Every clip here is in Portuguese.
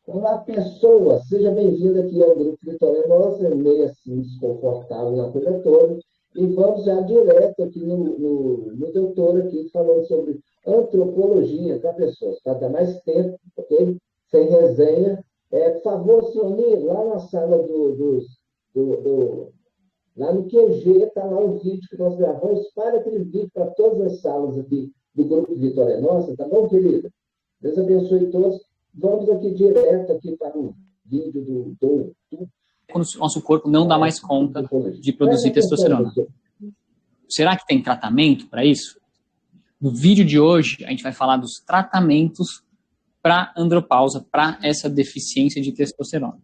Olá, pessoa! Seja bem-vindo aqui ao Grupo Vitória Nossa, meio assim, desconfortável na coisa toda. E vamos já direto aqui no doutor aqui, falando sobre antropologia, tá, pessoas? Para dar mais tempo, ok? Sem resenha. Por favor, Sioni, lá na sala lá no QG, está lá o vídeo que nós gravamos. Espalha aquele vídeo para todas as salas aqui do Grupo Vitória Nossa, tá bom, querida? Deus abençoe todos. Vamos aqui direto aqui para o vídeo do quando o nosso corpo não dá mais conta de produzir testosterona. Será que tem tratamento para isso? No vídeo de hoje, a gente vai falar dos tratamentos para andropausa, para essa deficiência de testosterona.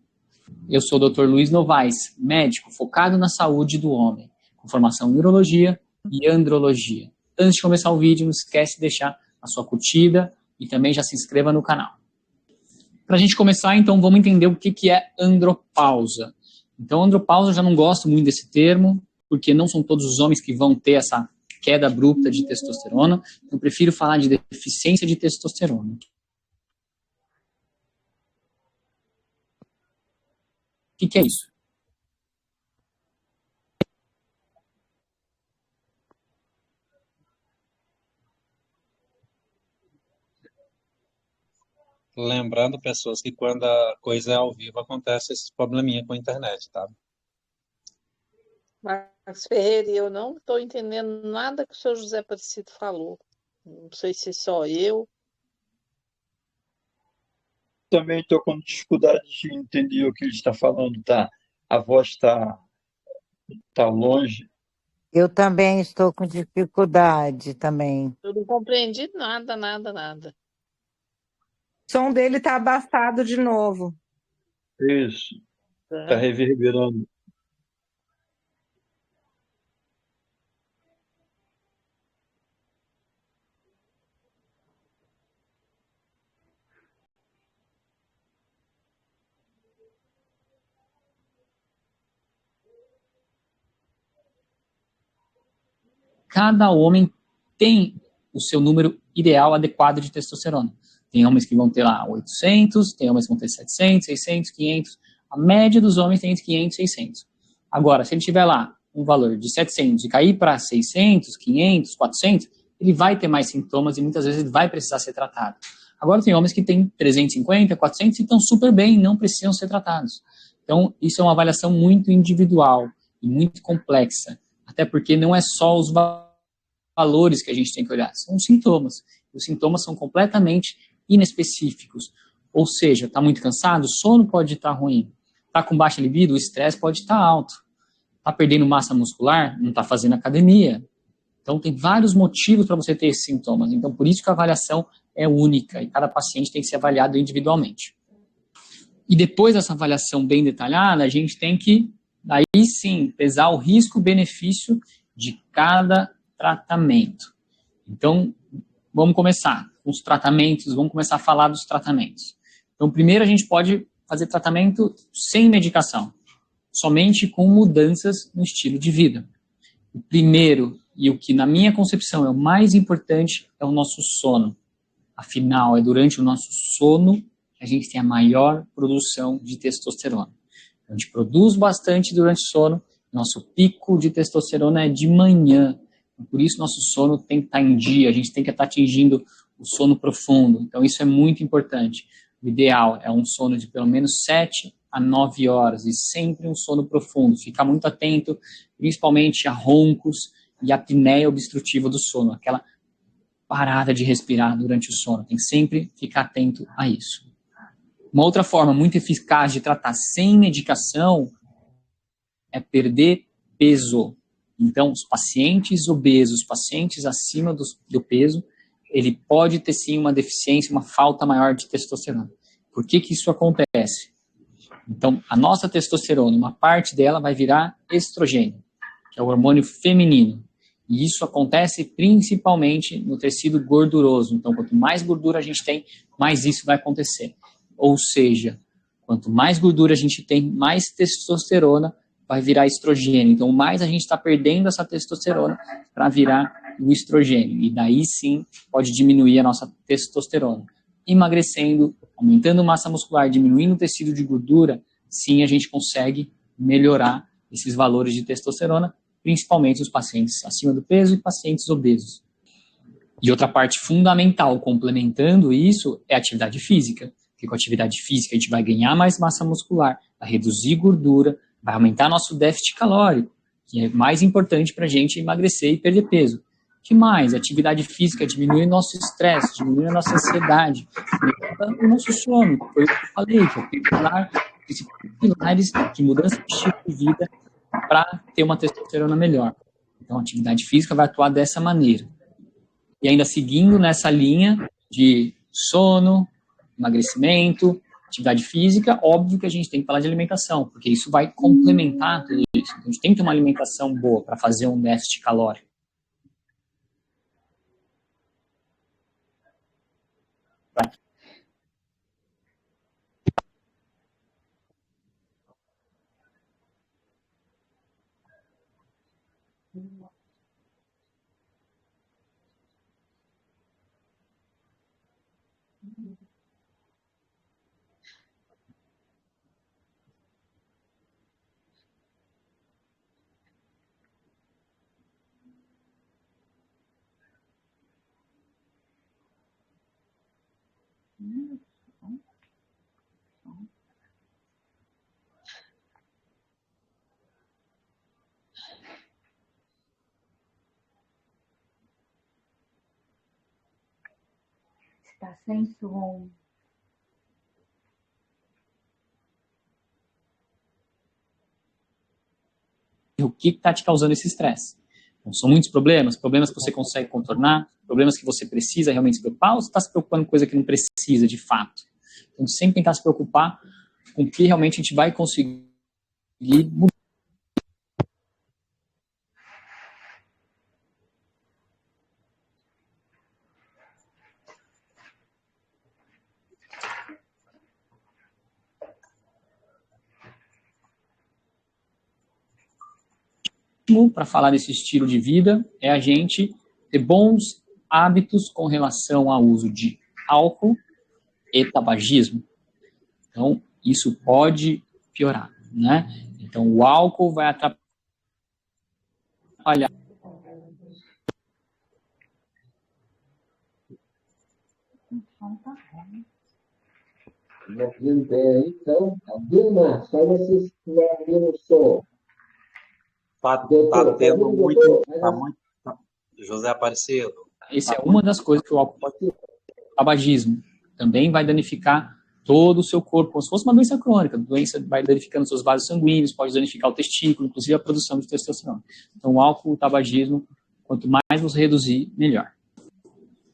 Eu sou o Dr. Luiz Novaes, médico focado na saúde do homem, com formação em urologia e andrologia. Antes de começar o vídeo, não esquece de deixar a sua curtida e também já se inscreva no canal. Para a gente começar, então, vamos entender o que é andropausa. Então, andropausa, eu já não gosto muito desse termo, porque não são todos os homens que vão ter essa queda abrupta de testosterona. Eu prefiro falar de deficiência de testosterona. O que é isso? Lembrando, pessoas, que quando a coisa é ao vivo acontece esse probleminha com a internet, tá? Marcos Ferreira, eu não estou entendendo nada que o senhor José Aparecido falou. Não sei se só eu. Também estou com dificuldade de entender o que ele está falando, tá? A voz está longe. Eu também estou com dificuldade também. Eu não compreendi nada. O som dele está abafado de novo. Isso. Está reverberando. Cada homem tem o seu número ideal adequado de testosterona. Tem homens que vão ter lá 800, tem homens que vão ter 700, 600, 500. A média dos homens tem entre 500 e 600. Agora, se ele tiver lá um valor de 700 e cair para 600, 500, 400, ele vai ter mais sintomas e muitas vezes ele vai precisar ser tratado. Agora, tem homens que têm 350, 400 e estão super bem e não precisam ser tratados. Então, isso é uma avaliação muito individual e muito complexa. Até porque não é só os valores que a gente tem que olhar, são os sintomas. Os sintomas são completamente inespecíficos. Ou seja, está muito cansado, o sono pode estar ruim. Está com baixa libido, o estresse pode estar alto. Está perdendo massa muscular, não está fazendo academia. Então, tem vários motivos para você ter esses sintomas. Então, por isso que a avaliação é única e cada paciente tem que ser avaliado individualmente. E depois dessa avaliação bem detalhada, a gente tem que daí sim, pesar o risco-benefício de cada tratamento. Então, vamos começar com os tratamentos, vamos começar a falar dos tratamentos. Então, primeiro a gente pode fazer tratamento sem medicação, somente com mudanças no estilo de vida. O primeiro, e o que na minha concepção é o mais importante, é o nosso sono. Afinal, é durante o nosso sono que a gente tem a maior produção de testosterona. A gente produz bastante durante o sono, nosso pico de testosterona é de manhã, por isso nosso sono tem que estar em dia, a gente tem que estar atingindo o sono profundo, então isso é muito importante. O ideal é um sono de pelo menos 7 a 9 horas e sempre um sono profundo, ficar muito atento, principalmente a roncos e a apneia obstrutiva do sono, aquela parada de respirar durante o sono, tem que sempre ficar atento a isso. Uma outra forma muito eficaz de tratar sem medicação é perder peso. Então, os pacientes obesos, pacientes acima do peso, ele pode ter sim uma deficiência, uma falta maior de testosterona. Por que isso acontece? Então, a nossa testosterona, uma parte dela vai virar estrogênio, que é o hormônio feminino. E isso acontece principalmente no tecido gorduroso. Então, quanto mais gordura a gente tem, mais isso vai acontecer. Ou seja, quanto mais gordura a gente tem, mais testosterona vai virar estrogênio. Então, mais a gente está perdendo essa testosterona para virar o estrogênio. E daí sim pode diminuir a nossa testosterona, emagrecendo Aumentando massa muscular, diminuindo o tecido de gordura, sim, a gente consegue melhorar esses valores de testosterona, principalmente os pacientes acima do peso e pacientes obesos. E outra parte fundamental, complementando isso, é a atividade física. Porque com a atividade física a gente vai ganhar mais massa muscular, vai reduzir gordura, vai aumentar nosso déficit calórico, que é mais importante para a gente emagrecer e perder peso. O que mais? A atividade física diminui o nosso estresse, diminui a nossa ansiedade, melhora o nosso sono, que foi o que eu falei, que é o principais pilares de mudança de estilo de vida para ter uma testosterona melhor. Então, a atividade física vai atuar dessa maneira. E ainda seguindo nessa linha de sono, emagrecimento, atividade física, óbvio que a gente tem que falar de alimentação, porque isso vai complementar tudo isso. Então, a gente tem que ter uma alimentação boa para fazer um déficit calórico. Está sem som. O que está te causando esse estresse? Então, são muitos problemas que você consegue contornar, problemas que você precisa realmente se preocupar, ou você está se preocupando com coisa que não precisa de fato? Então, sempre tentar se preocupar com o que realmente a gente vai conseguir mudar. Para falar desse estilo de vida é a gente ter bons hábitos com relação ao uso de álcool e tabagismo. Então, isso pode piorar, né? Então, o álcool vai atrapalhar. Não ouvindo bem aí, então, Vilma, só vocês estiverem ouvindo o som. Tá Doutor, tendo ouvindo, muito, doutor? tá muito. José Aparecido. Essa é uma das coisas que o álcool pode ter. O tabagismo também vai danificar todo o seu corpo, como se fosse uma doença crônica. A doença vai danificando seus vasos sanguíneos, pode danificar o testículo, inclusive a produção de testosterona. Então, o álcool, o tabagismo, quanto mais você reduzir, melhor.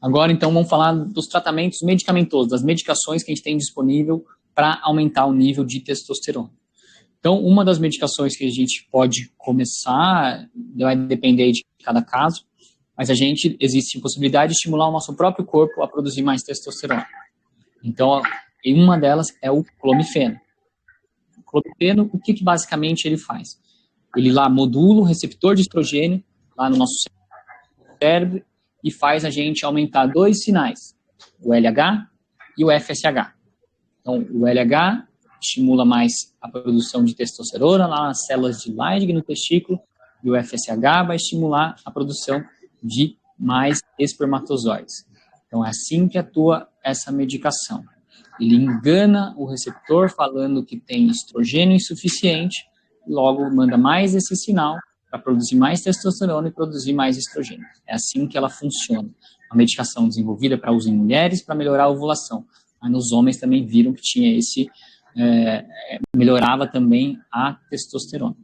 Agora, então, vamos falar dos tratamentos medicamentosos, das medicações que a gente tem disponível para aumentar o nível de testosterona. Então, uma das medicações que a gente pode começar, vai depender de cada caso, mas existe a possibilidade de estimular o nosso próprio corpo a produzir mais testosterona. Então, uma delas é o clomifeno. O clomifeno, o que basicamente ele faz? Ele lá modula o receptor de estrogênio lá no nosso cérebro e faz a gente aumentar dois sinais, o LH e o FSH. Então, o LH estimula mais a produção de testosterona lá nas células de Leydig no testículo, e o FSH vai estimular a produção de mais espermatozoides. Então, é assim que atua essa medicação. Ele engana o receptor falando que tem estrogênio insuficiente, e logo manda mais esse sinal para produzir mais testosterona e produzir mais estrogênio. É assim que ela funciona. Uma medicação desenvolvida para uso em mulheres para melhorar a ovulação. Mas nos homens também viram que tinha melhorava também a testosterona.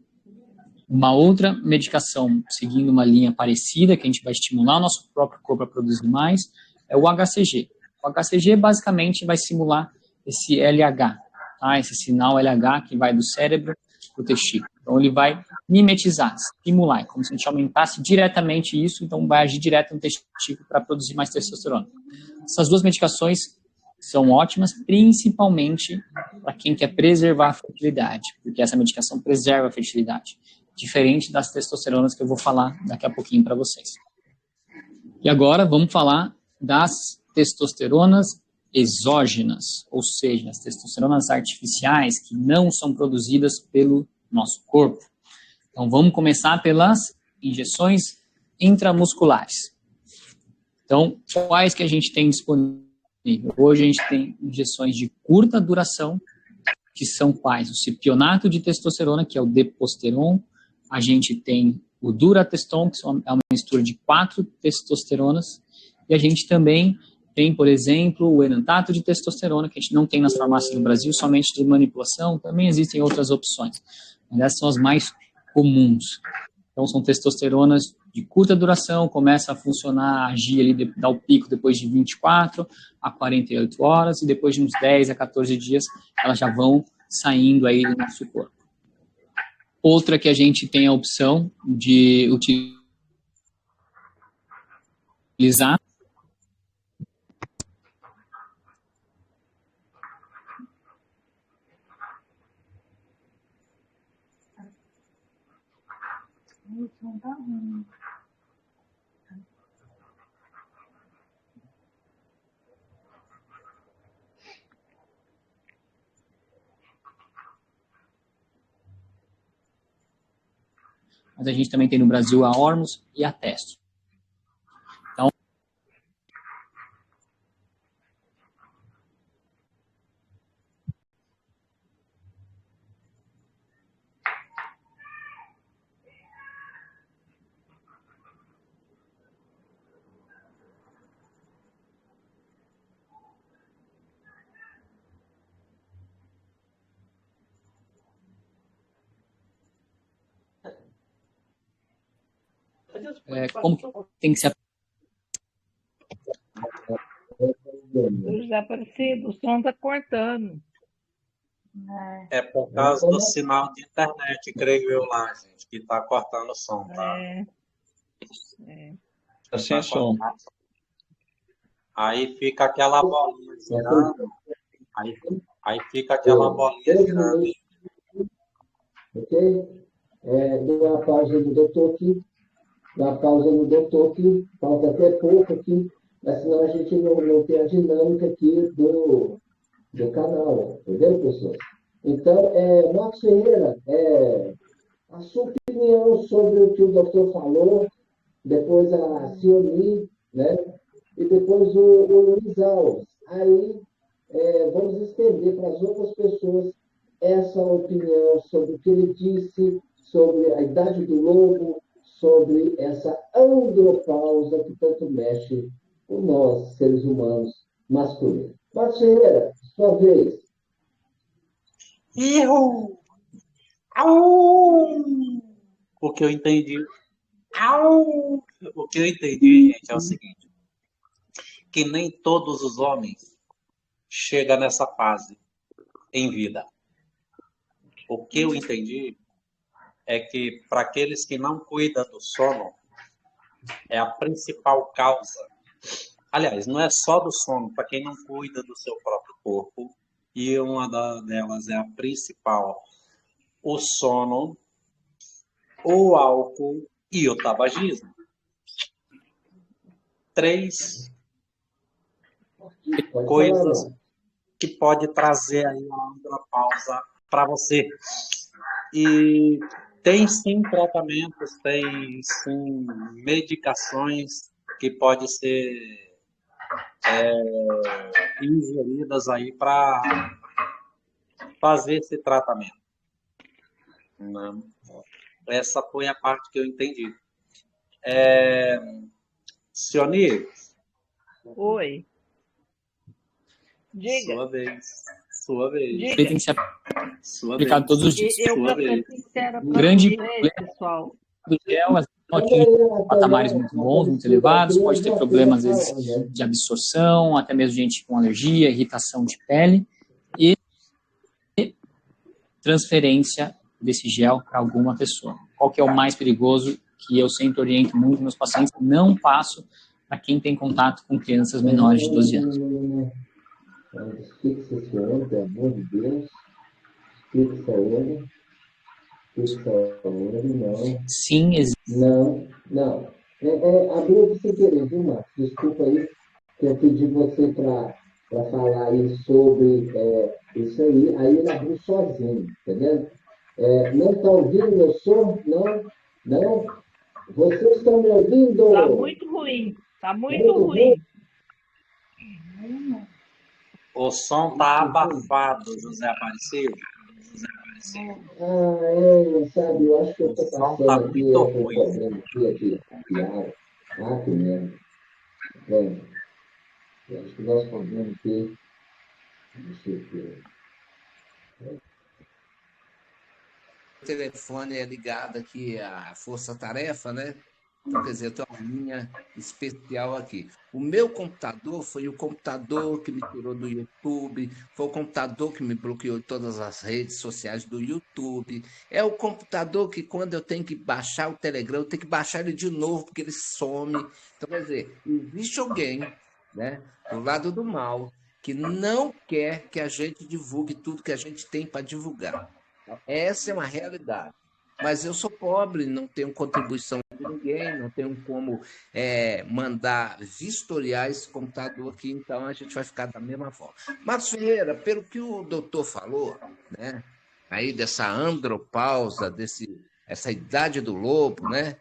Uma outra medicação, seguindo uma linha parecida, que a gente vai estimular o nosso próprio corpo a produzir mais, é o HCG. O HCG basicamente vai simular esse LH, tá? Esse sinal LH que vai do cérebro para o testículo. Então ele vai mimetizar, estimular, como se a gente aumentasse diretamente isso, então vai agir direto no testículo para produzir mais testosterona. Essas duas medicações são ótimas, principalmente para quem quer preservar a fertilidade, porque essa medicação preserva a fertilidade, diferente das testosteronas que eu vou falar daqui a pouquinho para vocês. E agora vamos falar das testosteronas exógenas, ou seja, as testosteronas artificiais que não são produzidas pelo nosso corpo. Então, vamos começar pelas injeções intramusculares. Então, quais que a gente tem disponível? Hoje a gente tem injeções de curta duração, que são quais? O cipionato de testosterona, que é o Deposteron. A gente tem o Durateston, que é uma mistura de 4 testosteronas. E a gente também tem, por exemplo, o enantato de testosterona, que a gente não tem nas farmácias do Brasil, somente de manipulação. Também existem outras opções, mas essas são as mais comuns. Então, são testosteronas de curta duração, começa a funcionar, agir ali, dar o pico depois de 24 a 48 horas, e depois de uns 10 a 14 dias, elas já vão saindo aí do nosso corpo. Outra que a gente tem a opção de utilizar O som tá ruim. mas a gente também tem no Brasil a Hormos e a Testo. Então, como que tem que ser José Aparecido, o som tá cortando. É por causa do sinal de internet, creio eu lá, gente, que está cortando o som, tá? Tá sem som. Aí fica aquela bolinha girando. Aí fica aquela bolinha girando. Ok? Dou uma pausa no doutor aqui. Dá pausa no doutor aqui. Falta até pouco aqui. Mas senão a gente não tem a dinâmica aqui do canal. Entendeu, pessoal? Então, Marcos Ferreira, a sua opinião sobre o que o doutor falou, depois a Cioli, né? E depois o Luiz Alves. Aí, vamos estender para as outras pessoas essa opinião sobre o que ele disse, sobre a idade do lobo, sobre essa andropausa que tanto mexe com nós, seres humanos masculinos. Marcos Ferreira, sua vez. Erro! Au! O que eu entendi. Au! O que eu entendi, gente, é o seguinte: que nem todos os homens chegam nessa fase em vida. O que eu entendi é que para aqueles que não cuidam do sono, é a principal causa. Aliás, não é só do sono, para quem não cuida do seu próprio corpo, e uma delas é a principal: o sono, o álcool e o tabagismo. 3 coisas que pode trazer aí uma andropausa para você. E tem sim tratamentos, tem sim medicações que podem ser ingeridas aí para fazer esse tratamento. Não. Essa foi a parte que eu entendi. Cioni, Oi. Diga. Sua vez. Diga. tem que ser aplicado todos os dias. Eu Sua vou ser vez. sincera para Grande vocês, pessoal. do gel, aqui patamares muito bons, muito elevados, pode ter problemas, às vezes, de absorção, até mesmo gente com alergia, irritação de pele, e transferência desse gel para alguma pessoa. Qual que é o mais perigoso, que eu sempre oriento muito meus pacientes, não passo para quem tem contato com crianças menores de 12 anos. Fixa esse homem, pelo amor de Deus. Fixa ele. Não. Sim, existe. Não. Abriu sem querer, viu, Marcos? Desculpa aí, que eu pedi você para para falar aí sobre isso aí ele abriu sozinho, entendeu? Não está ouvindo meu som? Não? Não? Vocês estão me ouvindo? Está muito ruim. Está muito Muito ruim? ruim. O som está abafado, José Aparecido. Sabe, eu acho que eu O estou som passando está aqui muito com ruim. problema aqui, piada. Que mesmo. Bem, eu acho que nós podemos ter. Deixa eu ver. O telefone é ligado aqui à Força Tarefa, né? Então, quer dizer, eu tenho uma linha especial aqui. O meu computador foi o computador que me tirou do YouTube, foi o computador que me bloqueou de todas as redes sociais do YouTube. É o computador que, quando eu tenho que baixar o Telegram, eu tenho que baixar ele de novo, porque ele some. Então, quer dizer, existe alguém, né, do lado do mal, que não quer que a gente divulgue tudo que a gente tem para divulgar. Essa é uma realidade. Mas eu sou pobre, não tenho contribuição de ninguém, não tenho como mandar vistoriar esse computador aqui, então a gente vai ficar da mesma forma. Marcos Ferreira, pelo que o doutor falou, né, aí dessa andropausa, essa idade do lobo, né,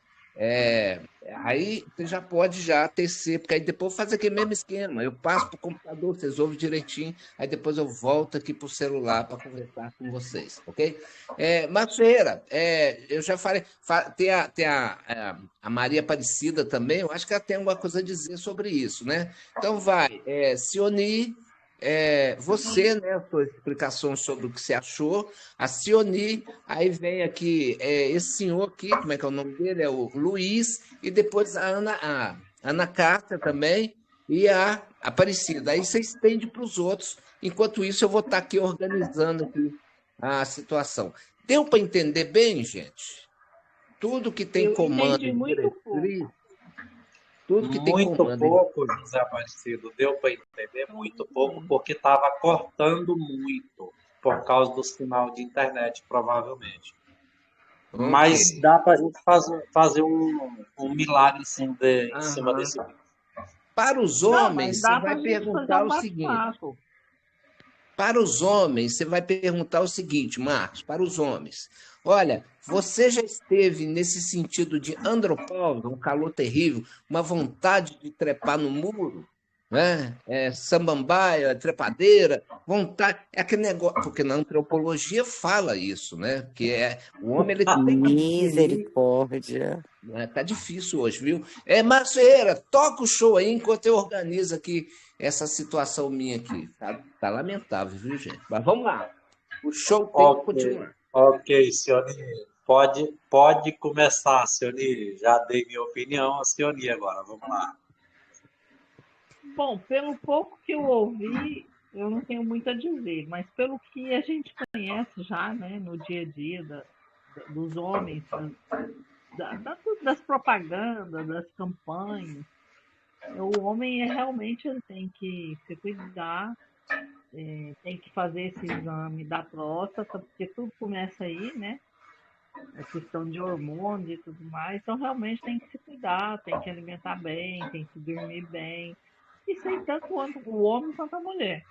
aí você já pode já tecer, porque aí depois faz aquele mesmo esquema. Eu passo para o computador, vocês ouvem direitinho, aí depois eu volto aqui para o celular para conversar com vocês, ok? Marcos Ferreira, eu já falei, tem a Maria Aparecida também, eu acho que ela tem alguma coisa a dizer sobre isso, né? Então vai, Sioni, você, né, a sua explicação sobre o que você achou, a Sioni, aí vem aqui esse senhor aqui, como é que é o nome dele? É o Luiz, e depois a Ana Cássia também, e a Aparecida. Aí você estende para os outros, enquanto isso eu vou estar aqui organizando aqui a situação. Deu para entender bem, gente? Tudo que tem Eu comando entendi e muito pouco. diretriz, tudo que tem Muito comando pouco, José Aparecido. Deu para entender muito pouco, porque estava cortando muito, por causa do sinal de internet, provavelmente. Mas Ok. dá para a gente fazer um milagre sim, em cima desse vídeo. Para os Não, mas homens, você dá para vai a gente fazer perguntar um o seguinte. bate-papo. Para os homens, você vai perguntar o seguinte, Marcos, para os homens. Olha, você já esteve nesse sentido de andropausa, um calor terrível, uma vontade de trepar no muro, né? Samambaia, trepadeira, vontade, é aquele negócio, porque na antropologia fala isso, né? Que o homem ele tem que definir. Misericórdia. Tá difícil hoje, viu? Márcio Ferreira, toca o show aí enquanto eu organizo aqui essa situação minha aqui. Tá lamentável, viu, gente? Mas vamos lá. O show tem que continuar. Ok, Sioni. Pode começar, Sioni. Já dei minha opinião, a Sioni agora. Vamos lá. Bom, pelo pouco que eu ouvi, eu não tenho muito a dizer, mas pelo que a gente conhece já, né, no dia a dia dos homens, das propagandas, das campanhas, o homem realmente ele tem que se cuidar, tem que fazer esse exame da próstata, porque tudo começa aí, né? A questão de hormônios e tudo mais, então realmente tem que se cuidar, tem que alimentar bem, tem que dormir bem. Isso aí tanto o homem quanto a mulher.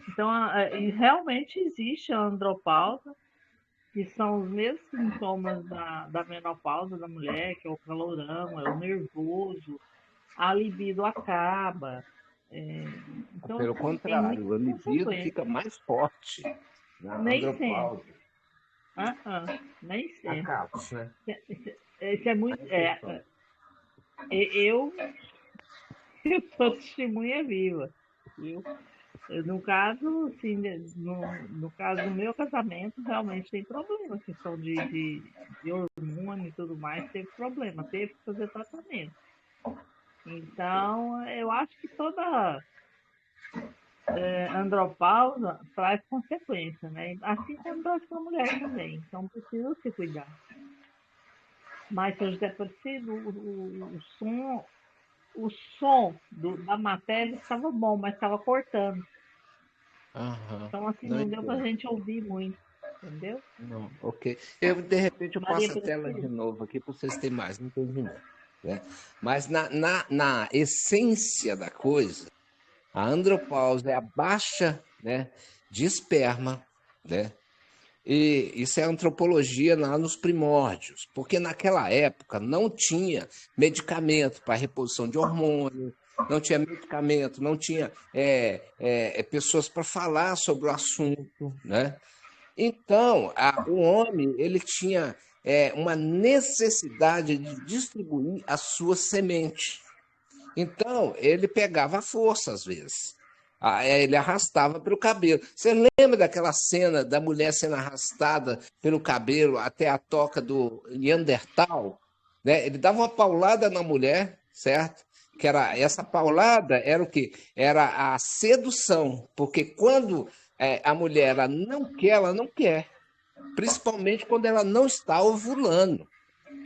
Então, e realmente existe a andropausa, que são os mesmos sintomas da menopausa da mulher, que é o calorão, é o nervoso, a libido acaba. Então, Pelo assim, tem muitas contrário, a libido consequências. fica mais forte na Nem andropausa. sempre. Nem sempre. Acaba, né? Isso é muito. Eu sou testemunha viva, viu? No caso, assim, no caso do meu casamento, realmente tem problema, questão de hormônio e tudo mais, teve problema, teve que fazer tratamento. Então, eu acho que toda andropausa traz consequência, né? Assim como traz para a mulher também, então precisa se cuidar. Mas, se José Aparecido, o som da matéria estava bom, mas estava cortando. Então, assim, não deu para a gente ouvir muito, entendeu? Não, ok. De repente, eu passo a tela de novo aqui para vocês terem mais entendimento. Né? Mas na essência da coisa, A andropausa é a baixa, né, de esperma, né? E isso é antropologia lá nos primórdios, porque naquela época não tinha medicamento para reposição de hormônio, não tinha medicamento, não tinha pessoas para falar sobre o assunto, né? Então, o homem ele tinha uma necessidade de distribuir a sua semente. Então, ele pegava a força às vezes. Ele arrastava pelo cabelo. Você lembra daquela cena da mulher sendo arrastada pelo cabelo até a toca do Neandertal? Né? Ele dava uma paulada na mulher, certo? Que era essa paulada era o quê? Era a sedução, porque quando a mulher ela não quer, principalmente quando ela não está ovulando.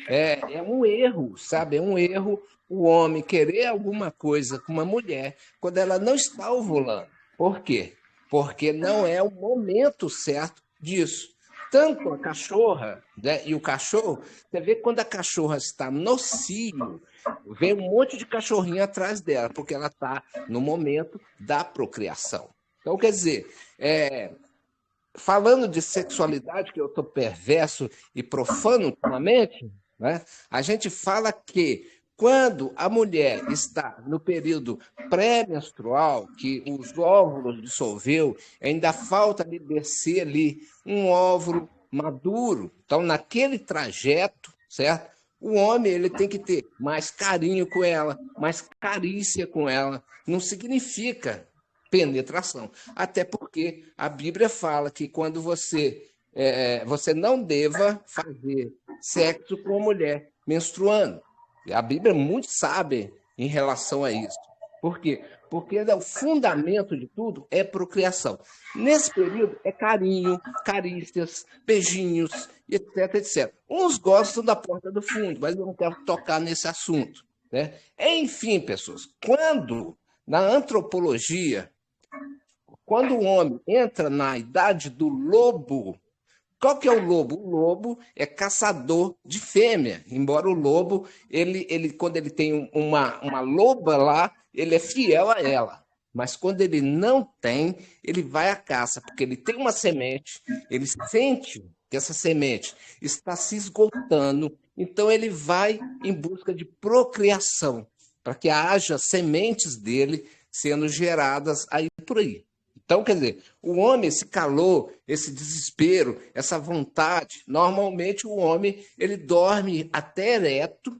É um erro, sabe? É um erro o homem querer alguma coisa com uma mulher quando ela não está ovulando. Por quê? Porque não é o momento certo disso. Tanto a cachorra, né, e o cachorro, você vê que quando a cachorra está no cio, vem um monte de cachorrinho atrás dela, porque ela está no momento da procriação. Então, quer dizer, falando de sexualidade, que eu estou perverso e profano ultimamente, né? A gente fala que quando a mulher está no período pré-menstrual, que os óvulos dissolveu, ainda falta lhe descer ali um óvulo maduro. Então, naquele trajeto, certo? O homem ele tem que ter mais carinho com ela, mais carícia com ela. Não significa penetração. Até porque a Bíblia fala que quando você não deva fazer sexo com a mulher menstruando. A Bíblia é muito sábia em relação a isso. Por quê? Porque o fundamento de tudo é procriação. Nesse período é carinho, carícias, beijinhos, etc, etc. Uns gostam da porta do fundo, mas eu não quero tocar nesse assunto, né? Enfim, pessoas, quando na antropologia quando o homem entra na idade do lobo, qual que é o lobo? O lobo é caçador de fêmea, embora o lobo, quando ele tem uma loba lá, ele é fiel a ela. Mas quando ele não tem, ele vai à caça, porque ele tem uma semente, ele sente que essa semente está se esgotando, então ele vai em busca de procriação, para que haja sementes dele sendo geradas aí por aí. Então, quer dizer, o homem, esse calor, esse desespero, essa vontade, normalmente o homem ele dorme até ereto,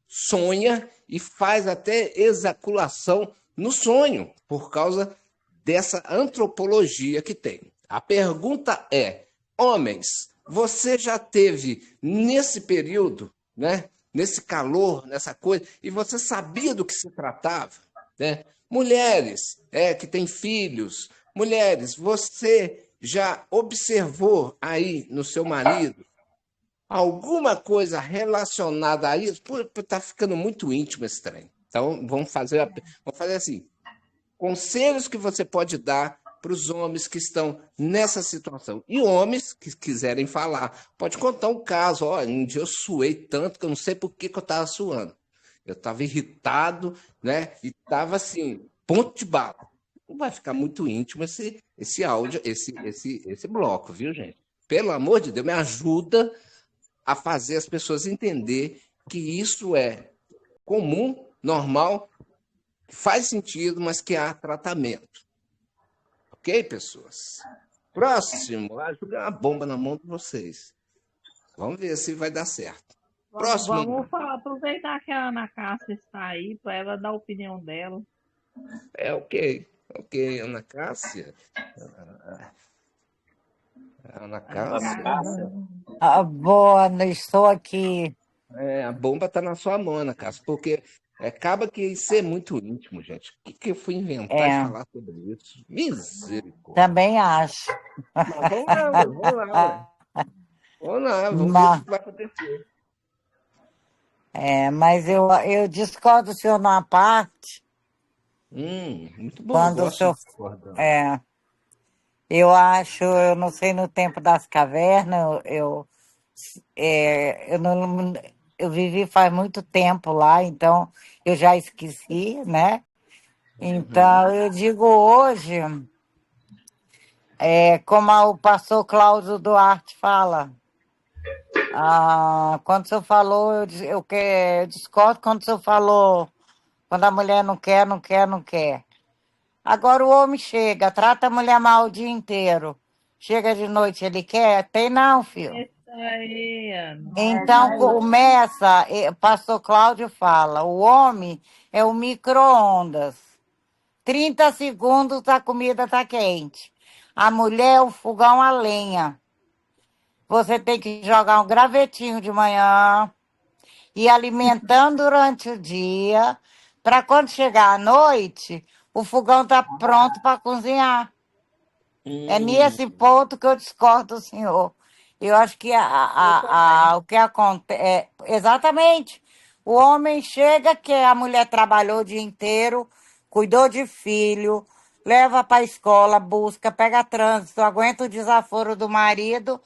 sonha e faz até ejaculação no sonho, por causa dessa antropologia que tem. A pergunta é, homens, você já teve nesse período, né, nesse calor, nessa coisa, e você sabia do que se tratava, né? Mulheres que têm filhos, mulheres, você já observou aí no seu marido alguma coisa relacionada a isso? Está ficando muito íntimo esse trem. Então, vamos fazer assim. Conselhos que você pode dar para os homens que estão nessa situação. E homens que quiserem falar. Pode contar um caso. Olha, um dia eu suei tanto que eu não sei por que eu estava suando. Eu estava irritado, né? E estava assim, ponto de bala. Não vai ficar muito íntimo esse áudio, esse bloco, viu, gente? Pelo amor de Deus, me ajuda a fazer as pessoas entender que isso é comum, normal, faz sentido, mas que há tratamento. Ok, pessoas? Próximo. Joguei uma bomba na mão de vocês. Vamos ver se vai dar certo. Próximo. Vamos aproveitar que a Ana Cássia está aí para ela dar a opinião dela. Ok, Ana Cássia. Ana Cássia. Boa, estou aqui. A bomba está na sua mão, Ana Cássia, porque acaba que isso é muito íntimo, gente. O que eu fui inventar e falar sobre isso? Misericórdia. Também acho. Mas vamos lá. Vamos lá, vamos ver o que vai acontecer. Mas eu discordo do senhor numa parte. Muito bom. Quando o senhor, eu acho, eu não sei, no tempo das cavernas, eu vivi faz muito tempo lá, então eu já esqueci, né? Então, eu digo hoje, como o pastor Cláudio Duarte fala, quando o senhor falou, eu discordo quando o senhor falou, quando a mulher não quer, não quer, não quer. Agora o homem chega, trata a mulher mal o dia inteiro. Chega de noite, ele quer? Tem não, filho. Isso aí, Ana. Então começa, pastor Cláudio fala, o homem é o micro-ondas. 30 segundos a comida está quente. A mulher é o fogão a lenha. Você tem que jogar um gravetinho de manhã e alimentando durante o dia, para quando chegar à noite, o fogão tá pronto para cozinhar. É nesse ponto que eu discordo do senhor. Eu acho que o que acontece. Exatamente. O homem chega que a mulher trabalhou o dia inteiro, cuidou de filho, leva para a escola, busca, pega trânsito, aguenta o desaforo do marido,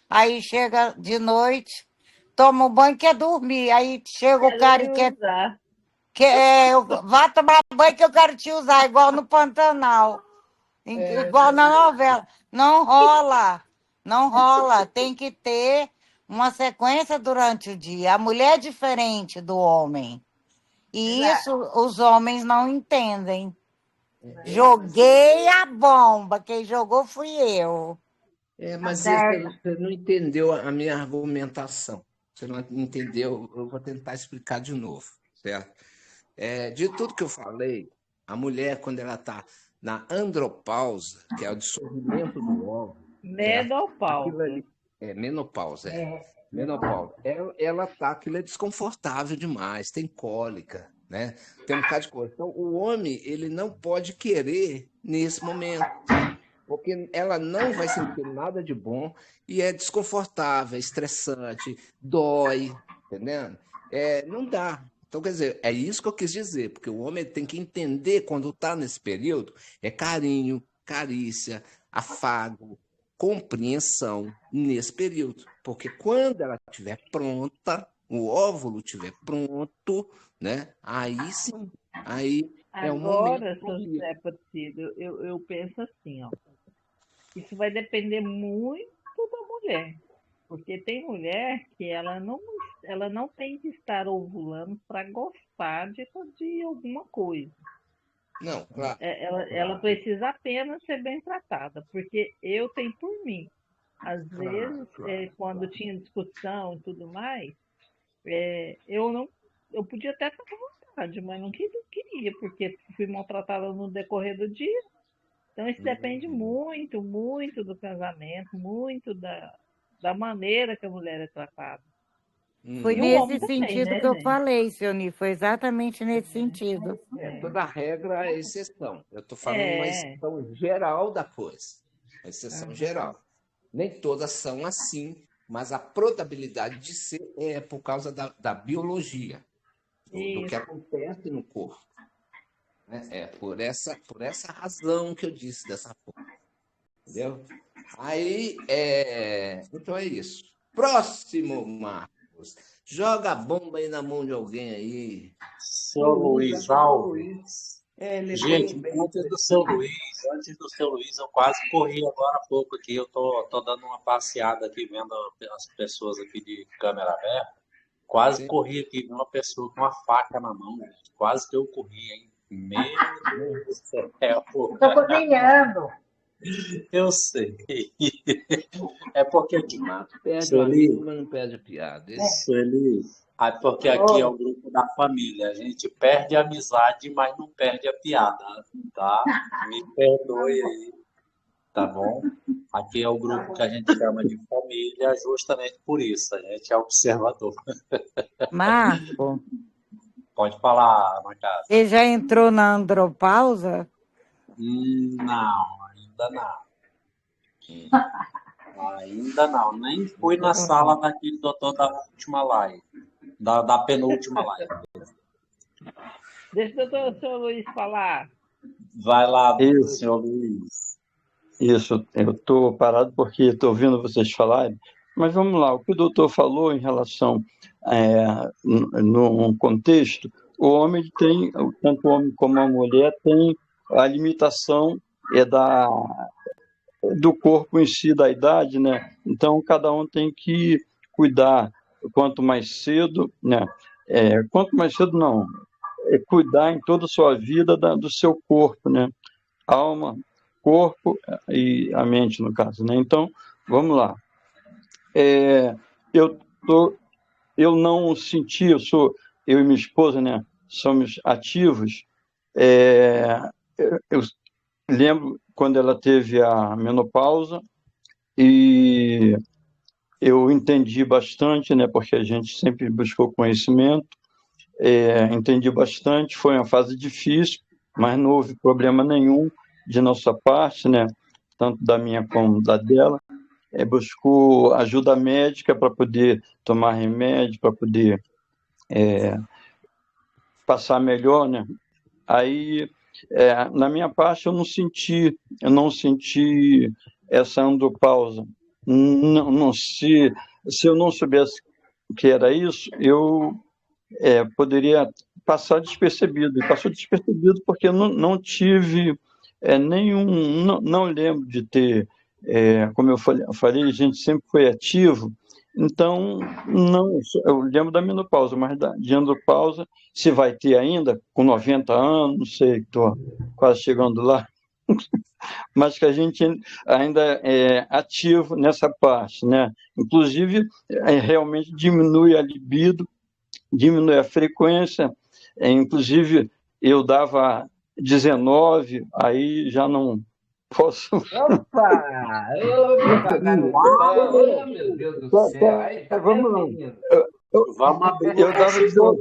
aí chega de noite, toma um banho e quer dormir. Aí chega o cara e vá tomar banho que eu quero te usar, igual no Pantanal. Igual na novela. Não rola. Não rola. Tem que ter uma sequência durante o dia. A mulher é diferente do homem. E isso os homens não entendem. Joguei a bomba. Quem jogou fui eu. Mas você não entendeu a minha argumentação. Você não entendeu, eu vou tentar explicar de novo, certo? De tudo que eu falei, a mulher, quando ela está na andropausa, que é o dissolvimento do óvulo. Menopausa. Menopausa, menopausa. Ela tá, aquilo é desconfortável demais, tem cólica, né? Tem um bocado de coisa. Então, o homem, ele não pode querer nesse momento, porque ela não vai sentir nada de bom e é desconfortável, é estressante, dói, entendendo? Não dá. Então, quer dizer, é isso que eu quis dizer, porque o homem tem que entender quando está nesse período, carinho, carícia, afago, compreensão nesse período. Porque quando ela estiver pronta, o óvulo estiver pronto, né? Aí sim, aí é um momento. Agora, São José Aparecido, eu penso assim, ó. Isso vai depender muito da mulher. Porque tem mulher que ela não tem que estar ovulando para gostar de alguma coisa. Não, claro. Ela precisa apenas ser bem tratada. Porque eu tenho por mim. Às vezes, quando tinha discussão e tudo mais, eu podia até estar com vontade, mas não queria, porque fui maltratada no decorrer do dia. Então, isso depende muito, muito do casamento, muito da maneira que a mulher é tratada. Foi nesse sentido que eu falei, Sioni, foi exatamente nesse sentido. Toda regra é exceção. Eu estou falando uma exceção geral da coisa. Uma exceção geral. Nem todas são assim, mas a probabilidade de ser é por causa da biologia, do que acontece no corpo. É por essa razão que eu disse dessa forma. Entendeu? Aí, então é isso. Próximo, Marcos. Joga a bomba aí na mão de alguém aí. Seu Luiz Alves. Gente, antes do seu Luiz, eu quase corri agora há pouco aqui. Eu tô dando uma passeada aqui, vendo as pessoas aqui de câmera aberta. Quase corri aqui, vi uma pessoa com uma faca na mão, gente. Quase que eu corri, hein? Meu Deus do céu. Estou cozinhando. Eu sei. É porque aqui. Perde a língua, não perde a piada. Sueli, porque aqui é o grupo da família. A gente perde a amizade, mas não perde a piada, tá? Me perdoe aí, tá bom? Aqui é o grupo que a gente chama de família, justamente por isso. A gente é observador. Marco, Pode falar, Ana Cássia. você já entrou na andropausa? Não, ainda não. Ainda não. Nem fui na sala daquele doutor da última live. Da penúltima live. Deixa o senhor Luiz falar. Vai lá, senhor Luiz. Isso, eu estou parado porque estou ouvindo vocês falarem, mas vamos lá, o que o doutor falou em relação num contexto, o homem tem, tanto o homem como a mulher, tem a limitação do corpo em si, da idade, né? Então, cada um tem que cuidar quanto mais cedo, né? Quanto mais cedo, não, cuidar em toda a sua vida do seu corpo, né? Alma, corpo e a mente, no caso, né? Então, vamos lá. Eu não senti, eu e minha esposa, né? Somos ativos. Eu lembro quando ela teve a menopausa e eu entendi bastante, né? Porque a gente sempre buscou conhecimento. Entendi bastante. Foi uma fase difícil, mas não houve problema nenhum de nossa parte, né? Tanto da minha como da dela. Buscou ajuda médica para poder tomar remédio, para poder passar melhor, né? Aí, na minha parte, eu não senti essa andropausa. Não, se eu não soubesse que era isso, eu poderia passar despercebido. E passou despercebido porque eu não tive nenhum... Não lembro de ter... como eu falei, a gente sempre foi ativo, então não, eu lembro da menopausa, mas de andropausa, se vai ter ainda, com 90 anos, não sei, estou quase chegando lá, mas que a gente ainda é ativo nessa parte, né? Inclusive, realmente diminui a libido, diminui a frequência, inclusive eu dava 19, aí já não posso. Opa! Oh, meu Deus do céu! Aí tá Vamos lá. menino. Vamos abrir Eu dava 19.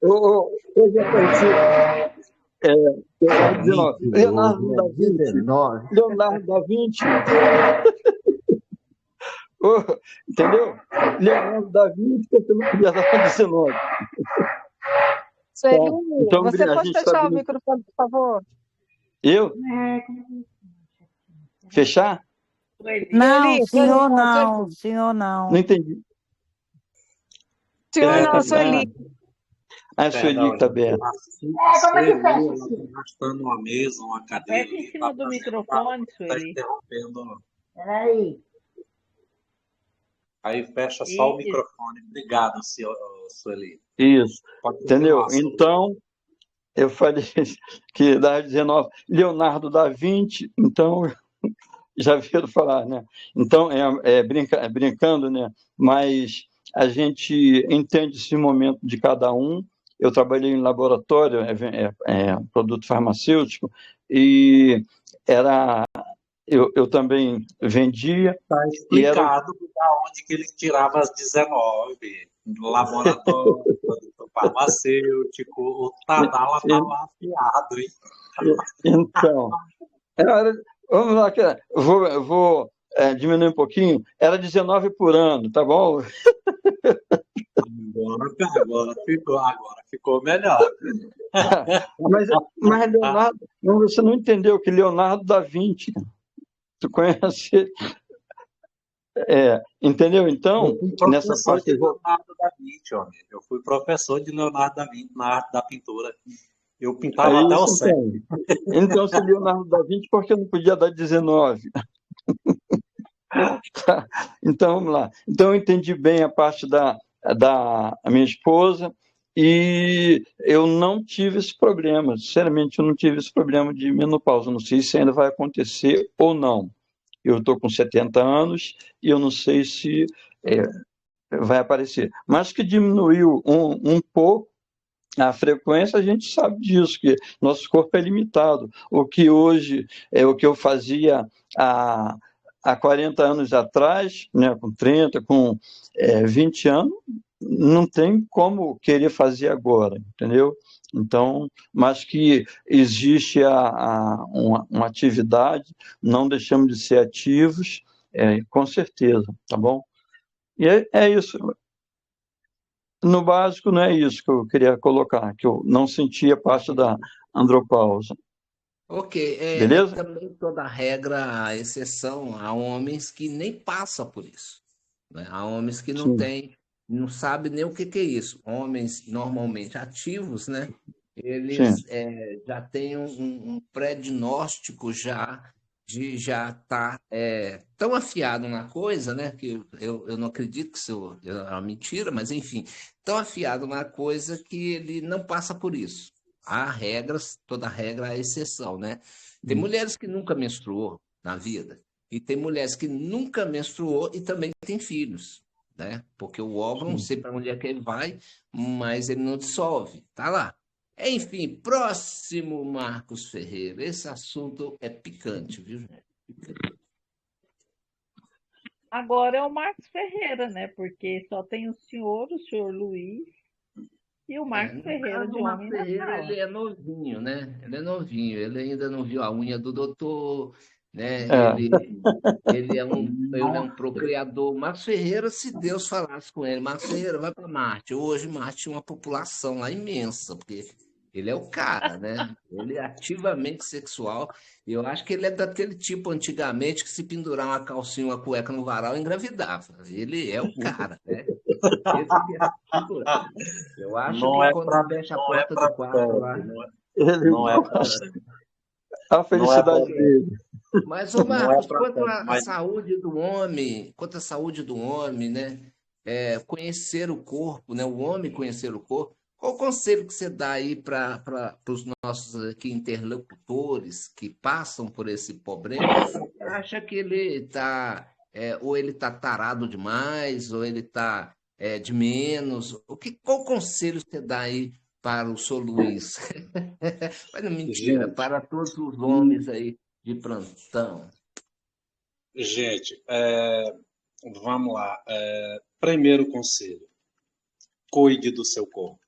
Eu já conheci. Eu dava 19. Leonardo da Vinci. Leonardo da Vinci. Entendeu? Leonardo da Vinci, você não podia dar 19. Sueli, Então, você a pode gente fechar tá o microfone, por favor? Eu? Fechar? Não, Sueli, senhor não, senhor Não não. entendi. senhor não, Sueli. A Sueli está aberta. Como é que fecha Ela assim? está arrastando uma mesa, uma cadeira Fecha em ali, cima do microfone, tá Sueli. interrompendo. Peraí. Aí fecha só o Isso. microfone. Obrigado, Sueli. Isso. Pode Entendeu? continuar, Sueli. Então, eu falei que dava 19. Leonardo da Vinci, então, já viram falar, né? Então, brincando, né? Mas a gente entende esse momento de cada um. Eu trabalhei em laboratório, produto farmacêutico, e eu também vendia. Está explicado da onde que ele tirava as 19. No laboratório, produto farmacêutico, o Tadala estava afiado, hein? Então, vamos lá, eu vou diminuir um pouquinho. Era 19 por ano, tá bom? Agora ficou melhor. Mas Leonardo, você não entendeu que Leonardo da Vinci, tu conhece? Entendeu? Então, nessa parte. De Leonardo da Vinci, homem. Eu fui professor de Leonardo da Vinci na arte da pintura. Eu pintava até o céu. Então, se Leonardo da Vinci, por que não podia dar 19? Tá. Então, vamos lá. Então, eu entendi bem a parte da minha esposa e eu não tive esse problema. Sinceramente, eu não tive esse problema de menopausa. Não sei se ainda vai acontecer ou não. Eu estou com 70 anos e eu não sei se vai aparecer. Mas que diminuiu um pouco a frequência, a gente sabe disso, que nosso corpo é limitado. O que hoje é o que eu fazia há 40 anos atrás, né, com 30, com 20 anos, não tem como querer fazer agora, entendeu? Então, mas que existe uma atividade, não deixamos de ser ativos, com certeza, tá bom? E é isso. No básico, não é isso que eu queria colocar, que eu não sentia parte da andropausa. Ok, Beleza? também toda regra, a exceção, há homens que nem passam por isso, né? Há homens que não Sim. têm não sabe nem o que que é isso. Homens normalmente ativos, né? Sim. Eles já têm um pré-diagnóstico de já estar tão afiado na coisa, né? Que eu não acredito que isso é uma mentira, mas enfim, tão afiado na coisa que ele não passa por isso. Há regras, toda regra é exceção, né? Tem mulheres que nunca menstruou na vida, e tem mulheres que nunca menstruou e também têm filhos, né? Porque o óvulo, não Sim. sei para onde é que ele vai, mas ele não dissolve, tá lá. Enfim, próximo, Marcos Ferreira. Esse assunto é picante, viu, gente? Agora é o Marcos Ferreira, né? Porque só tem o senhor Luiz e o Marcos No Ferreira caso, de o Marcos homem na Ferreira, sala. ele é novinho, né? Ele é novinho, ele ainda não viu a unha do doutor, né? É. Ele é um procriador. Marcos Ferreira, se Deus falasse com ele, Marcos Ferreira, vai para Marte. Hoje, Marte tinha uma população lá imensa, porque ele é o cara, né? Ele é ativamente sexual. Eu acho que ele é daquele tipo antigamente que se pendurar uma calcinha, uma cueca no varal, engravidava. Ele é o cara, né? Esse que é a figura. Eu acho Não que é quando para fecha a não é porta do para quarto lá. tanto, Ele não é para a não é felicidade dele. Mas, ô não é Marcos, para quanto tanto, à mas saúde do homem, né? Conhecer o corpo, né? O homem conhecer o corpo. Qual o conselho que você dá aí para os nossos aqui interlocutores que passam por esse problema? Você acha que ele está, ou ele está tarado demais, ou ele está de menos? Qual conselho você dá aí para o Sr. Luiz? Mas não, mentira, gente, para todos os homens aí de plantão. gente, vamos lá. Primeiro conselho: cuide do seu corpo.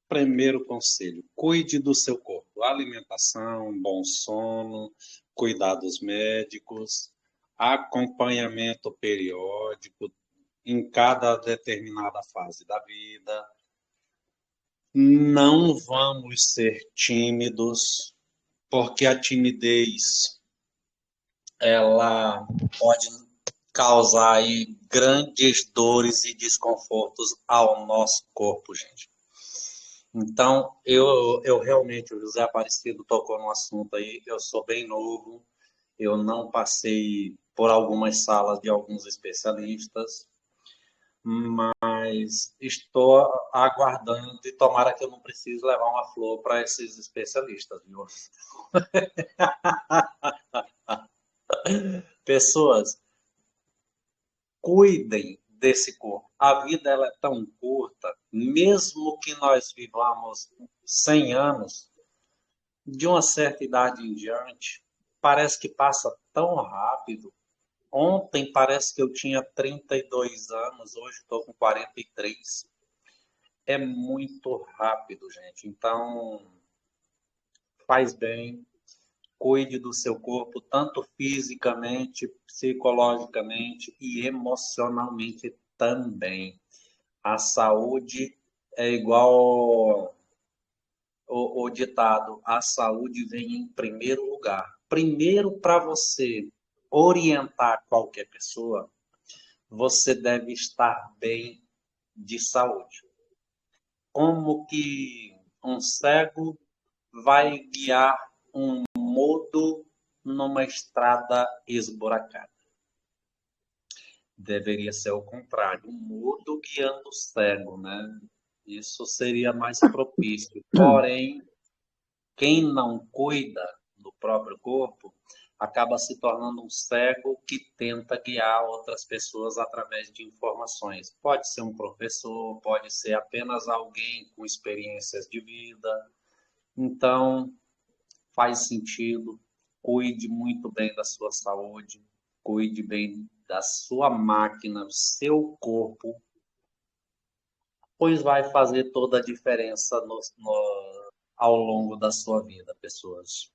Primeiro conselho: cuide do seu corpo. Alimentação, bom sono, cuidados médicos, acompanhamento periódico em cada determinada fase da vida. Não vamos ser tímidos, porque a timidez ela pode causar aí grandes dores e desconfortos ao nosso corpo, gente. Então, eu realmente, o José Aparecido tocou no assunto aí, eu sou bem novo, eu não passei por algumas salas de alguns especialistas, mas estou aguardando e tomara que eu não precise levar uma flor para esses especialistas, viu? Pessoas, cuidem desse corpo. A vida ela é tão curta, mesmo que nós vivamos 100 anos, de uma certa idade em diante, parece que passa tão rápido. Ontem parece que eu tinha 32 anos, hoje estou com 43. É muito rápido, gente. Então, faz bem, cuide do seu corpo, tanto fisicamente, psicologicamente e emocionalmente também. A saúde é igual o ditado: a saúde vem em primeiro lugar. Primeiro, para você orientar qualquer pessoa, você deve estar bem de saúde. Como que um cego vai guiar um mudo numa estrada esburacada? Deveria ser o contrário, um mudo guiando o cego, né? Isso seria mais propício. Porém, quem não cuida do próprio corpo acaba se tornando um cego que tenta guiar outras pessoas através de informações. Pode ser um professor, pode ser apenas alguém com experiências de vida. Então, faz sentido, cuide muito bem da sua saúde, cuide bem da sua máquina, do seu corpo, pois vai fazer toda a diferença ao longo da sua vida, pessoas.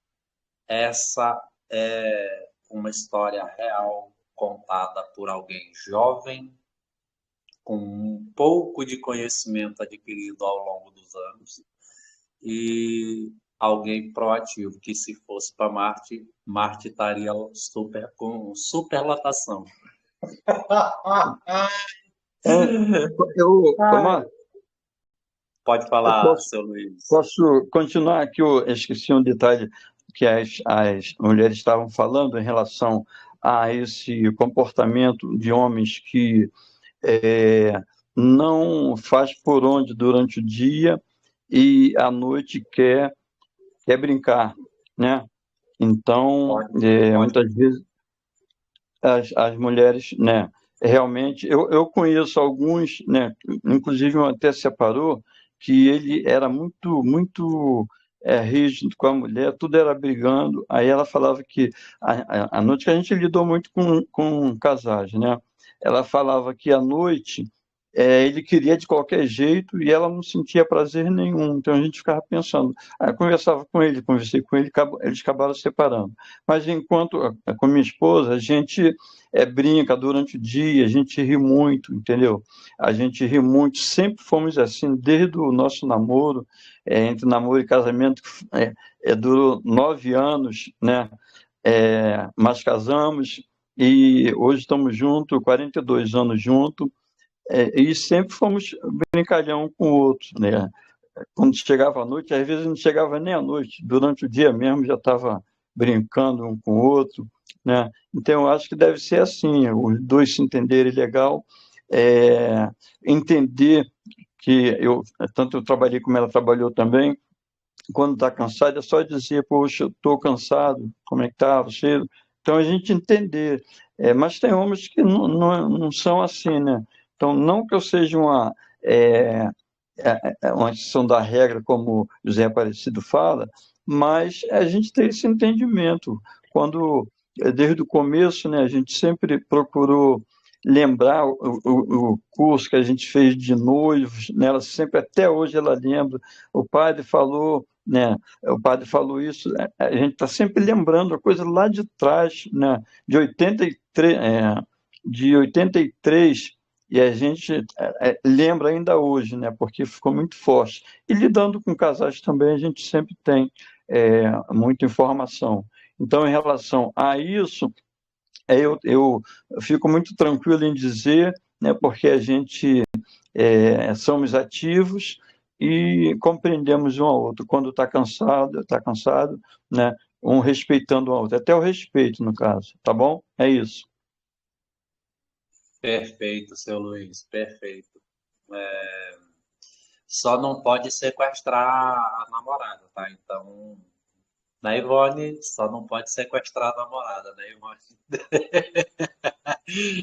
Essa é uma história real contada por alguém jovem, com um pouco de conhecimento adquirido ao longo dos anos, e alguém proativo, que se fosse para Marte, Marte estaria com superlotação. É, Ah, Pode eu falar, posso, seu Luiz. posso continuar aqui? Eu esqueci um detalhe que as mulheres estavam falando em relação a esse comportamento de homens que é, não faz por onde durante o dia e à noite quer brincar, né? Então, Pode. muitas vezes as mulheres, né, realmente, eu conheço alguns, né, inclusive um até separou, que ele era muito rígido com a mulher, tudo era brigando, aí ela falava que, a noite que a gente lidou muito com casais, né, ela falava que à noite ele queria de qualquer jeito e ela não sentia prazer nenhum, então a gente ficava pensando, aí eu conversava com ele, conversei com ele, eles acabaram separando, mas enquanto com minha esposa, a gente brinca durante o dia, a gente ri muito, entendeu? A gente ri muito, sempre fomos assim, desde o nosso namoro, entre namoro e casamento, durou 9 anos, né? Mas casamos e hoje estamos juntos, 42 anos juntos, e sempre fomos brincalhão um com o outro, né? Quando chegava à noite, às vezes não chegava nem à noite, durante o dia mesmo já estava brincando um com o outro, né? Então, eu acho que deve ser assim, os dois se entenderem legal, é, entender que tanto eu trabalhei como ela trabalhou também, quando está cansado é só dizer, poxa, eu estou cansado, como é que está você? Então, a gente entender. Mas tem homens que não são assim, né? Então, não que eu seja é, uma exceção da regra, como José Aparecido fala, mas a gente tem esse entendimento. Quando, desde o começo, né, a gente sempre procurou lembrar o curso que a gente fez de noivos, né, ela sempre, até hoje, ela lembra, o padre falou, né, o padre falou isso, a gente está sempre lembrando a coisa lá de trás, né, de 83, de 83, e a gente lembra ainda hoje, né? Porque ficou muito forte. E lidando com casais também, a gente sempre tem muita informação. Então, em relação a isso, eu fico muito tranquilo em dizer, né? Porque a gente somos ativos e compreendemos um ao outro. Quando está cansado, né? Um respeitando o outro. Até o respeito, no caso. Tá bom? É isso. Perfeito, seu Luiz, perfeito. Só não pode sequestrar a namorada, tá? Então, na Ivone, só não pode sequestrar a namorada, né, Ivone?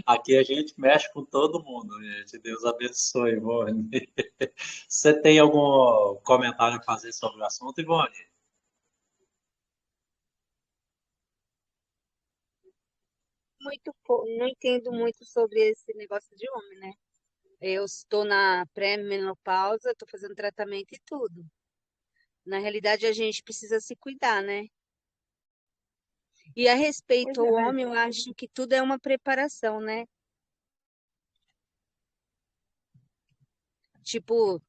Aqui a gente mexe com todo mundo, gente. Deus abençoe, Ivone. Você tem algum comentário a fazer sobre o assunto, Ivone? não entendo muito sobre esse negócio de homem, né? Eu estou na pré-menopausa, estou fazendo tratamento e tudo. Na realidade, a gente precisa se cuidar, né? E a respeito ao homem, eu acho que tudo é uma preparação, né? Tipo,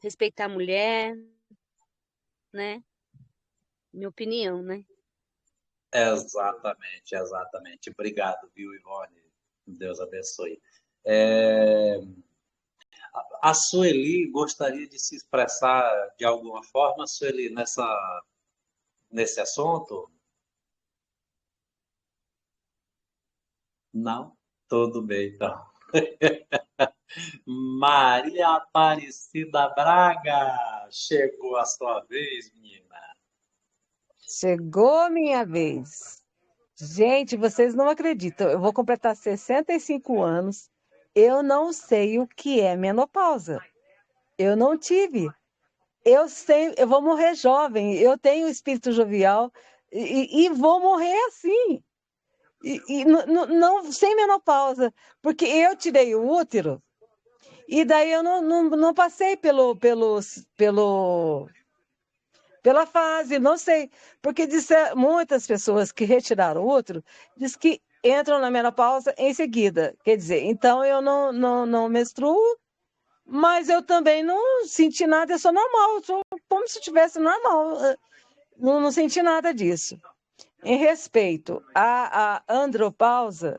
respeitar a mulher, né? Minha opinião, né? Exatamente, exatamente. Obrigado, viu, Ivone? Deus abençoe. É, A Sueli gostaria de se expressar de alguma forma, Sueli, nesse assunto? Não? Tudo bem, então. Maria Aparecida Braga, chegou a sua vez, menina. Chegou a minha vez. Gente, vocês não acreditam. Eu vou completar 65 anos. Eu não sei o que é menopausa. Eu não tive. Eu sei, eu vou morrer jovem. Eu tenho espírito jovial e vou morrer assim. Não sem menopausa, porque eu tirei o útero e daí eu não passei pela fase, não sei, porque muitas pessoas que retiraram o útero diz que entram na menopausa em seguida. Quer dizer, então eu não menstruo, mas eu também não senti nada, eu sou normal, eu sou como se estivesse normal, não senti nada disso. Em respeito à andropausa,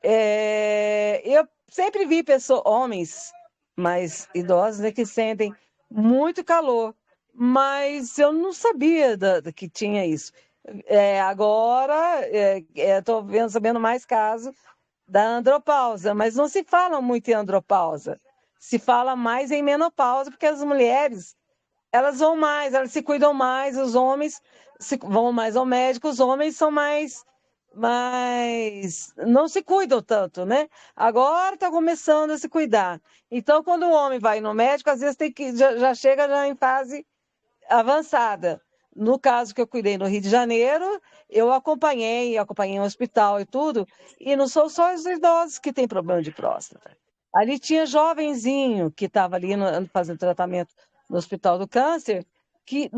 Eu sempre vi pessoas, homens mais idosos, né, que sentem muito calor, mas eu não sabia que tinha isso. Agora, estou sabendo mais casos da andropausa, mas não se fala muito em andropausa. Se fala mais em menopausa, porque as mulheres, elas vão mais, elas se cuidam mais, os homens vão mais ao médico, os homens são mais não se cuidam tanto, né? Agora está começando a se cuidar. Então, quando o homem vai no médico, às vezes tem que já chega já em fase avançada. No caso que eu cuidei no Rio de Janeiro, eu acompanhei um hospital e tudo, e não são só os idosos que têm problema de próstata. Ali tinha jovenzinho que estava ali fazendo tratamento no Hospital do Câncer, que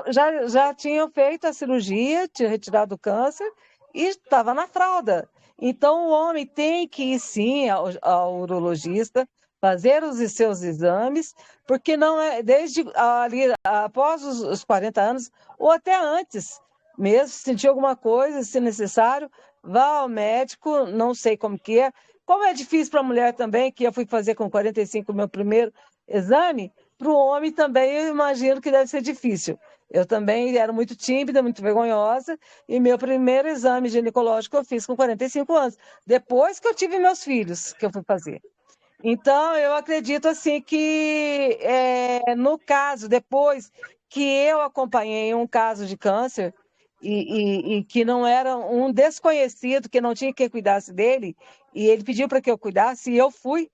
já tinham feito a cirurgia, tinha retirado o câncer e estava na fralda. Então, o homem tem que ir sim ao urologista, fazer os seus exames, porque não é desde ali, após os 40 anos, ou até antes, mesmo, se sentir alguma coisa, se necessário, vá ao médico, não sei como que é. Como é difícil para a mulher também, que eu fui fazer com 45 o meu primeiro exame, para o homem também eu imagino que deve ser difícil. Eu também era muito tímida, muito vergonhosa, e meu primeiro exame ginecológico eu fiz com 45 anos, depois que eu tive meus filhos, que eu fui fazer. Então, eu acredito assim que, no caso, depois que eu acompanhei um caso de câncer e que não era um desconhecido, que não tinha quem cuidasse dele, e ele pediu para que eu cuidasse, e eu fui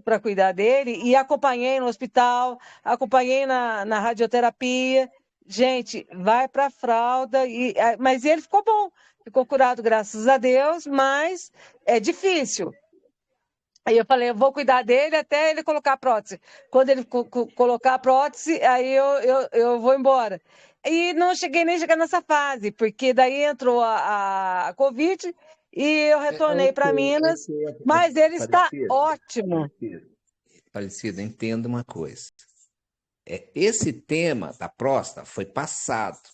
para cuidar dele, e acompanhei no hospital, acompanhei na radioterapia. Gente, vai para a fralda, mas ele ficou bom, ficou curado, graças a Deus, mas é difícil. Aí eu falei, eu vou cuidar dele até ele colocar a prótese. Quando ele colocar a prótese, aí eu vou embora. E não cheguei nem a chegar nessa fase, porque daí entrou a Covid e eu retornei para Minas, mas ele está ótimo. Aparecida, entenda uma coisa. Esse tema da próstata foi passado,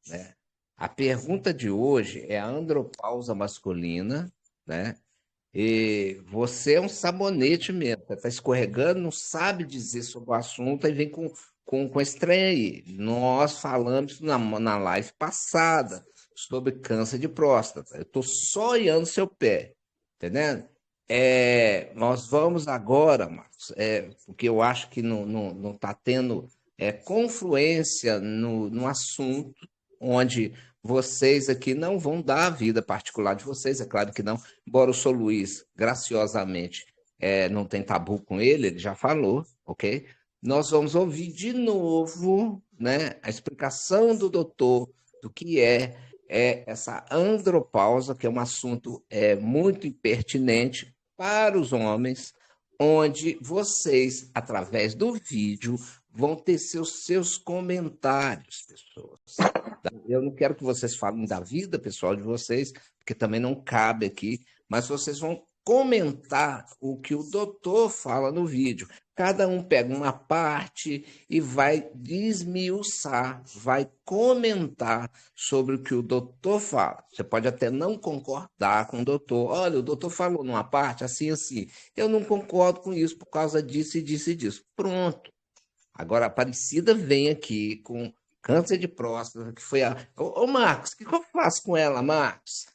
né? A pergunta de hoje é a andropausa masculina, né? E você é um sabonete mesmo, você está escorregando, não sabe dizer sobre o assunto, aí vem com esse trem aí. Nós falamos na live passada sobre câncer de próstata. Eu estou só olhando seu pé, entendendo? Nós vamos agora, Marcos, porque eu acho que não está tendo confluência no assunto, onde vocês aqui não vão dar a vida particular de vocês, é claro que não, embora o Sr. Luiz, graciosamente, não tem tabu com ele já falou, ok? Nós vamos ouvir de novo, né, a explicação do doutor do que é essa andropausa, que é um assunto muito pertinente para os homens, onde vocês, através do vídeo, vão ter seus comentários, pessoas. Eu não quero que vocês falem da vida pessoal de vocês, porque também não cabe aqui, mas vocês vão comentar o que o doutor fala no vídeo. Cada um pega uma parte e vai desmiuçar, vai comentar sobre o que o doutor fala. Você pode até não concordar com o doutor. Olha, o doutor falou numa parte assim, assim. Eu não concordo com isso por causa disso e disso e disso. Pronto. Agora, a Aparecida vem aqui com câncer de próstata, que foi a. Ô, Marcos, o que eu faço com ela, Marcos?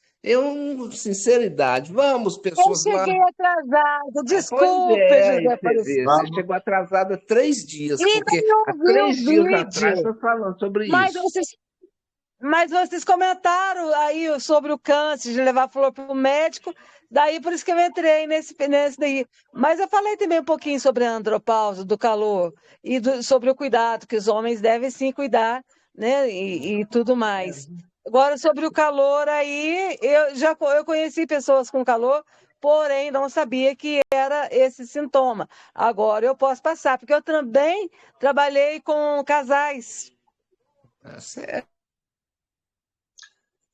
Sinceridade, vamos, Eu pessoas lá. cheguei atrasada, Pois desculpe, é, José você Aparecido. vê, você chegou atrasada 3 dias, E porque não há vi o 3 dias atrás vídeo, estou falando sobre mas isso. vocês comentaram aí sobre o câncer, de levar flor para o médico, daí por isso que eu entrei nesse daí. Mas eu falei também um pouquinho sobre a andropausa, do calor, e sobre o cuidado, que os homens devem sim cuidar, né, e tudo mais. Agora, sobre o calor aí, eu conheci pessoas com calor, porém não sabia que era esse sintoma. Agora eu posso passar, porque eu também trabalhei com casais. Certo.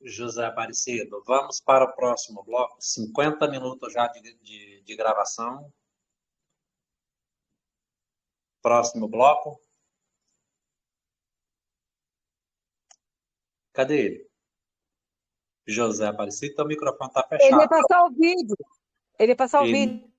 José Aparecido, vamos para o próximo bloco. 50 minutos já de gravação. Próximo bloco. Cadê ele? José Aparecido, teu microfone está Ele ia fechado. passar o vídeo. Ele ia passar o Ele, vídeo.